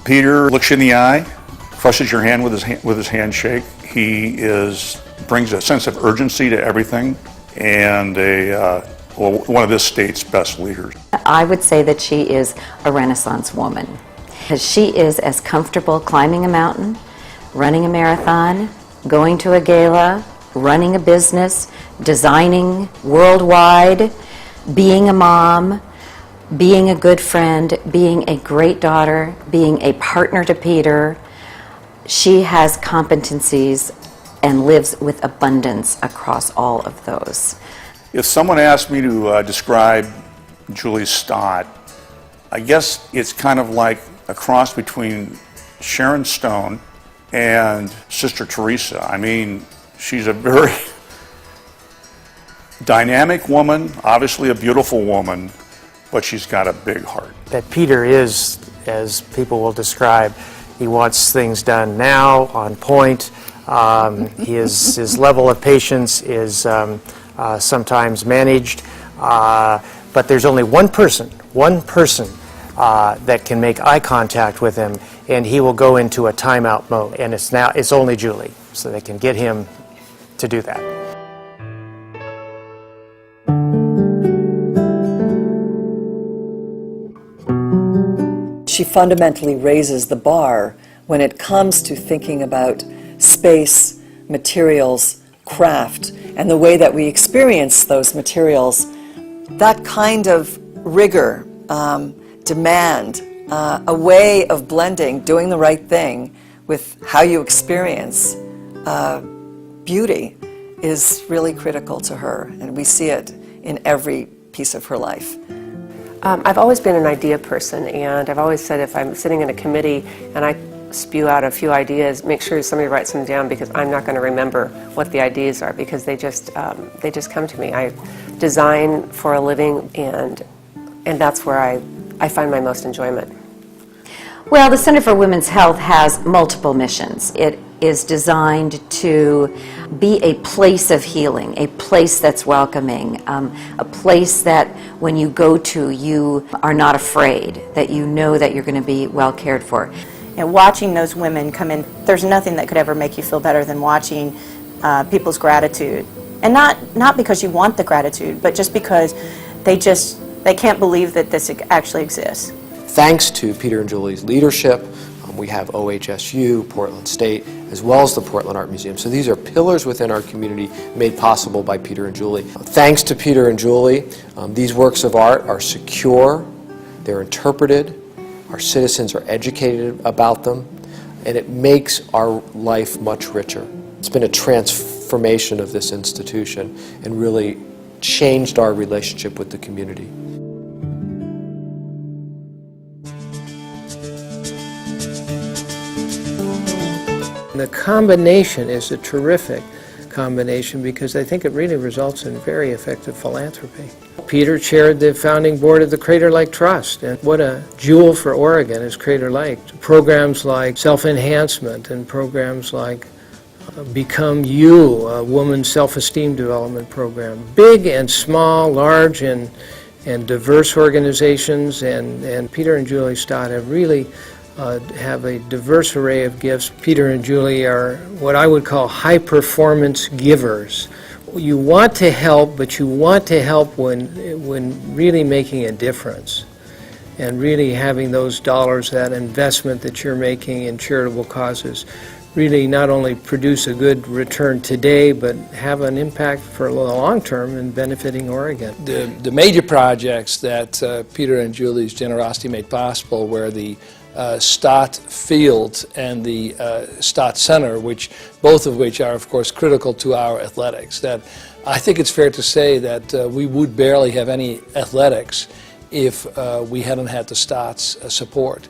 Peter looks you in the eye, crushes your hand with his handshake. He brings a sense of urgency to everything, and one of this state's best leaders. I would say that she is a Renaissance woman. She is as comfortable climbing a mountain, running a marathon, going to a gala, running a business, designing worldwide, being a mom, being a good friend, being a great daughter, being a partner to Peter. She has competencies and lives with abundance across all of those. If someone asked me to describe Julie Stott, I guess it's kind of like a cross between Sharon Stone and Sister Teresa. I mean, she's a very dynamic woman, obviously a beautiful woman, but she's got a big heart. That Peter is, as people will describe, he wants things done now, on point. His level of patience is sometimes managed, but there's only one person that can make eye contact with him, and he will go into a timeout mode, and it's only Julie, so they can get him to do that. She fundamentally raises the bar when it comes to thinking about space, materials, craft, and the way that we experience those materials. That kind of rigor, demand, a way of blending, doing the right thing with how you experience beauty is really critical to her, and we see it in every piece of her life. I've always been an idea person, and I've always said if I'm sitting in a committee and I spew out a few ideas, make sure somebody writes them down, because I'm not going to remember what the ideas are, because they just come to me. I design for a living, and that's where I find my most enjoyment. Well, the Center for Women's Health has multiple missions. It is designed to be a place of healing, a place that's welcoming, a place that when you go to, you are not afraid, that you know that you're going to be well cared for. And watching those women come in, there's nothing that could ever make you feel better than watching people's gratitude. And not because you want the gratitude, but just because they can't believe that this actually exists. Thanks to Peter and Julie's leadership, we have OHSU, Portland State, as well as the Portland Art Museum. So these are pillars within our community made possible by Peter and Julie. Thanks to Peter and Julie, these works of art are secure, they're interpreted, our citizens are educated about them, and it makes our life much richer. It's been a transformation of this institution and really changed our relationship with the community. The combination is a terrific combination, because I think it really results in very effective philanthropy. Peter chaired the founding board of the Crater Lake Trust, and what a jewel for Oregon is Crater Lake. Programs like self-enhancement and programs like Become You, a woman's self-esteem development program. Big and small, large and diverse organizations, and Peter and Julie Stott have really have a diverse array of gifts. Peter and Julie are what I would call high-performance givers. You want to help, but you want to help when really making a difference, and really having those dollars, that investment that you're making in charitable causes, really not only produce a good return today, but have an impact for the long term in benefiting Oregon. The major projects that Peter and Julie's generosity made possible were the Stott Field and the Stott Center, both of which are, of course, critical to our athletics. That I think it's fair to say that we would barely have any athletics if we hadn't had the Stott's support.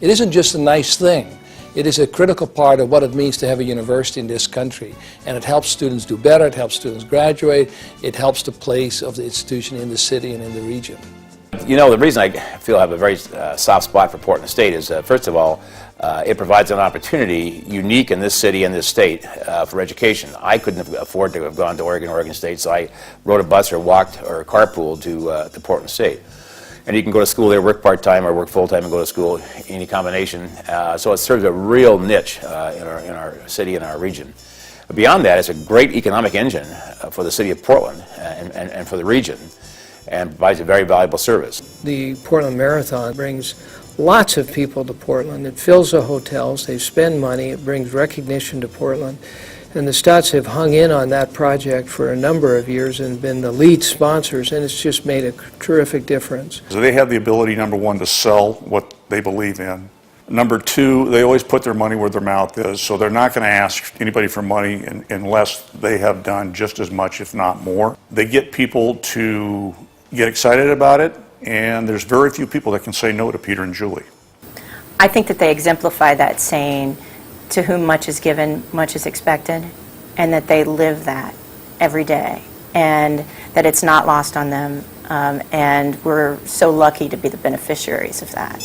It isn't just a nice thing. It is a critical part of what it means to have a university in this country, and it helps students do better, it helps students graduate, it helps the place of the institution in the city and in the region. You know, the reason I feel I have a very soft spot for Portland State is, first of all, it provides an opportunity unique in this city and this state for education. I couldn't afford to have gone to Oregon State, so I rode a bus or walked or carpooled to Portland State. And you can go to school there, work part-time, or work full-time and go to school, any combination. So it serves a real niche in our city and our region. Beyond that, it's a great economic engine for the city of Portland and for the region, and provides a very valuable service. The Portland Marathon brings lots of people to Portland. It fills the hotels, they spend money, it brings recognition to Portland. And the Stotts have hung in on that project for a number of years and been the lead sponsors, and it's just made a terrific difference. So they have the ability, number one, to sell what they believe in. Number two, they always put their money where their mouth is, so they're not going to ask anybody for money unless they have done just as much, if not more. They get people to get excited about it, and there's very few people that can say no to Peter and Julie. I think that they exemplify that saying, to whom much is given, much is expected, and that they live that every day, and that it's not lost on them, and we're so lucky to be the beneficiaries of that.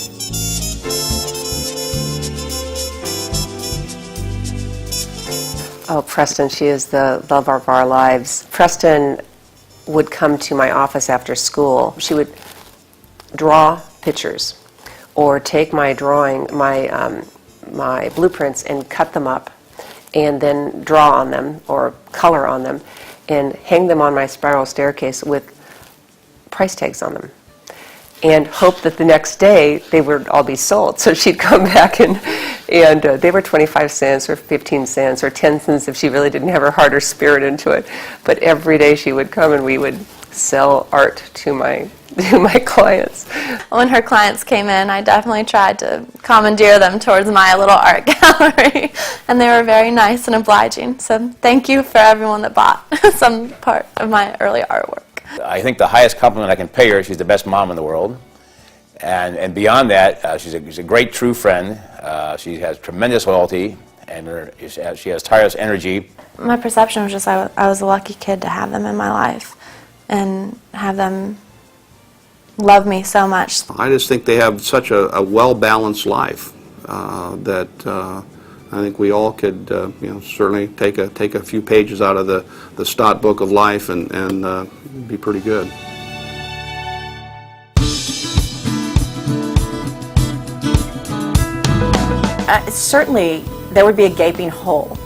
Oh, Preston, she is the love of our lives. Preston would come to my office after school. She would draw pictures or take my drawing, my blueprints and cut them up and then draw on them or color on them and hang them on my spiral staircase with price tags on them and hope that the next day they would all be sold. So she'd come back and they were 25 cents or 15 cents or 10 cents if she really didn't have her heart or spirit into it. But every day she would come and we would sell art to my clients. When her clients came in, I definitely tried to commandeer them towards my little art gallery, and they were very nice and obliging. So thank you for everyone that bought some part of my early artwork. I think the highest compliment I can pay her, she's the best mom in the world. And beyond that, she's a great true friend. She has tremendous loyalty, and she has tireless energy. My perception was just I was a lucky kid to have them in my life and have them love me so much. I just think they have such a well-balanced life that I think we all could, certainly take a few pages out of the Stott Book of Life and be pretty good. Certainly, there would be a gaping hole,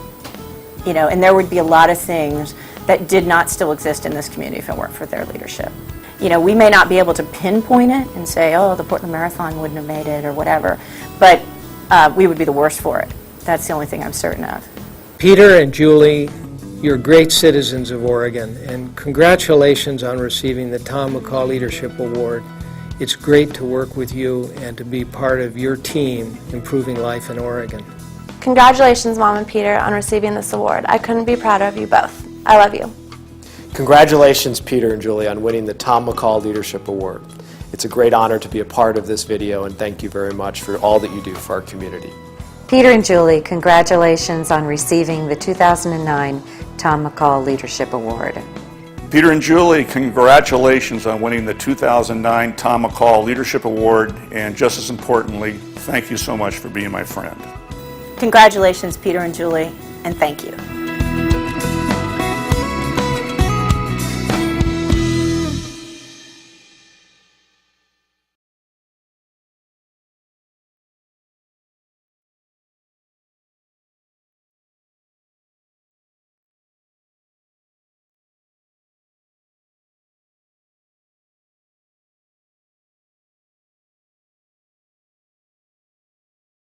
and there would be a lot of things that did not still exist in this community if it weren't for their leadership. We may not be able to pinpoint it and say, oh, the Portland Marathon wouldn't have made it or whatever, but we would be the worst for it. That's the only thing I'm certain of. Peter and Julie, you're great citizens of Oregon, and congratulations on receiving the Tom McCall Leadership Award. It's great to work with you and to be part of your team improving life in Oregon. Congratulations, Mom and Peter, on receiving this award. I couldn't be prouder of you both. I love you. Congratulations, Peter and Julie, on winning the Tom McCall Leadership Award. It's a great honor to be a part of this video, and thank you very much for all that you do for our community. Peter and Julie, congratulations on receiving the 2009 Tom McCall Leadership Award. Peter and Julie, congratulations on winning the 2009 Tom McCall Leadership Award, and just as importantly, thank you so much for being my friend. Congratulations, Peter and Julie, and thank you.